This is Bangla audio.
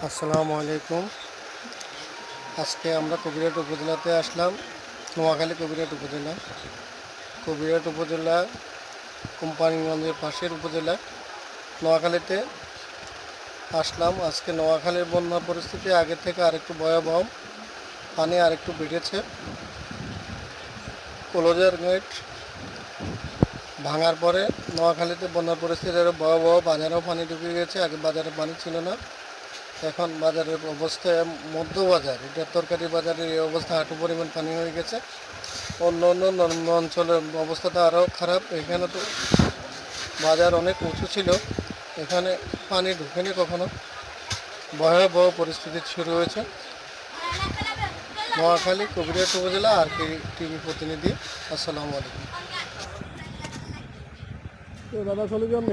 আসসালামু আলাইকুম। আজকে আমরা কবিরহাট উপজেলাতে আসলাম। নোয়াখালী কবিরহাট উপজেলা। কবিরহাট উপজেলা কোম্পানিগঞ্জের পাশের উপজেলা। নোয়াখালীতে আসলাম। আজকে নোয়াখালীর বন্যা পরিস্থিতি আগের থেকে আরেকটু ভয়াবহ। পানি আরেকটু বেড়েছে। কলোজার গেট ভাঙার পরে নোয়াখালীতে বন্যার পরিস্থিতি আরও ভয়াবহ। বাজারেও পানি ঢুকে গেছে। আগে বাজারে পানি ছিল না, এখন বাজারের অবস্থা মধ্যবাজার, এটা তরকারি বাজারের এই অবস্থা, হাঁটু পরিমাণ পানি হয়ে গেছে। অন্য অন্য অঞ্চলের অবস্থাটা আরও খারাপ। এখানে তো বাজার অনেক উঁচু ছিল, এখানে পানি ঢুকেনি কখনো। ভয়াবহ পরিস্থিতি শুরু হয়েছে। নোয়াখালী কবিরহাট উপজেলা আর কি টিভি প্রতিনিধি। আসসালামু আলাইকুম। দাদা চলে যান।